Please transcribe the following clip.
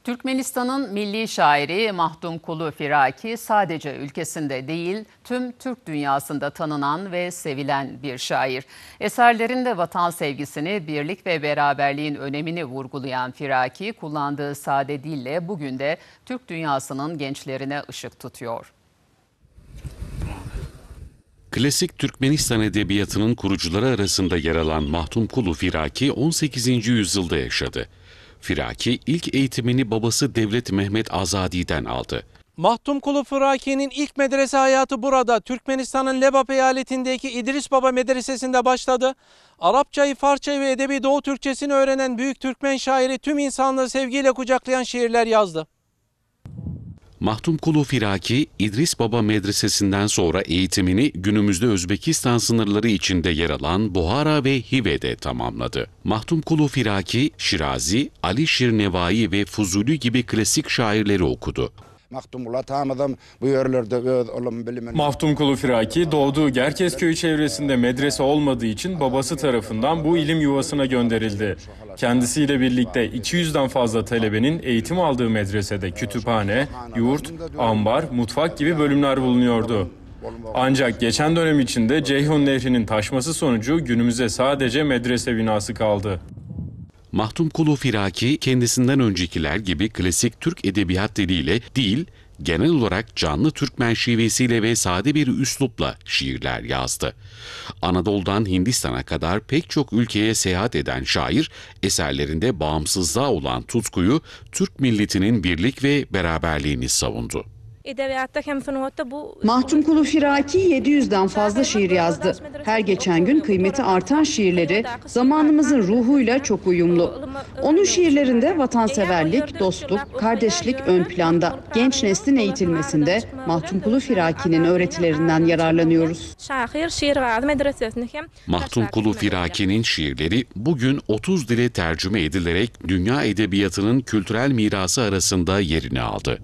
Türkmenistan'ın milli şairi Mahtumkulu Firaki sadece ülkesinde değil tüm Türk dünyasında tanınan ve sevilen bir şair. Eserlerinde vatan sevgisini, birlik ve beraberliğin önemini vurgulayan Firaki kullandığı sade dille bugün de Türk dünyasının gençlerine ışık tutuyor. Klasik Türkmenistan edebiyatının kurucuları arasında yer alan Mahtumkulu Firaki 18. yüzyılda yaşadı. Firaki ilk eğitimini babası Devlet Mehmet Azadi'den aldı. Mahtumkulu Firaki'nin ilk medrese hayatı burada, Türkmenistan'ın Lebap eyaletindeki İdris Baba Medresesi'nde başladı. Arapçayı, Farsçayı ve edebi Doğu Türkçesini öğrenen büyük Türkmen şairi tüm insanlığı sevgiyle kucaklayan şiirler yazdı. Mahtumkulu Firaki, İdris Baba Medresesi'nden sonra eğitimini günümüzde Özbekistan sınırları içinde yer alan Buhara ve Hive'de tamamladı. Mahtumkulu Firaki, Şirazi, Ali Şirnevai ve Fuzuli gibi klasik şairleri okudu. Mahtumkulu Firaki doğduğu Gerkezköy çevresinde medrese olmadığı için babası tarafından bu ilim yuvasına gönderildi. Kendisiyle birlikte 200'den fazla talebenin eğitim aldığı medresede kütüphane, yurt, ambar, mutfak gibi bölümler bulunuyordu. Ancak geçen dönem içinde Ceyhun Nehri'nin taşması sonucu günümüze sadece medrese binası kaldı. Mahtumkulu Firaki kendisinden öncekiler gibi klasik Türk edebiyat diliyle değil, genel olarak canlı Türkmen şivesiyle ve sade bir üslupla şiirler yazdı. Anadolu'dan Hindistan'a kadar pek çok ülkeye seyahat eden şair, eserlerinde bağımsızlığa olan tutkuyu, Türk milletinin birlik ve beraberliğini savundu. Mahtumkulu Firaki 700'den fazla şiir yazdı. Her geçen gün kıymeti artan şiirleri zamanımızın ruhuyla çok uyumlu. Onun şiirlerinde vatanseverlik, dostluk, kardeşlik ön planda. Genç neslin eğitilmesinde Mahtumkulu Firaki'nin öğretilerinden yararlanıyoruz. Mahtumkulu Firaki'nin şiirleri bugün 30 dile tercüme edilerek dünya edebiyatının kültürel mirası arasında yerini aldı.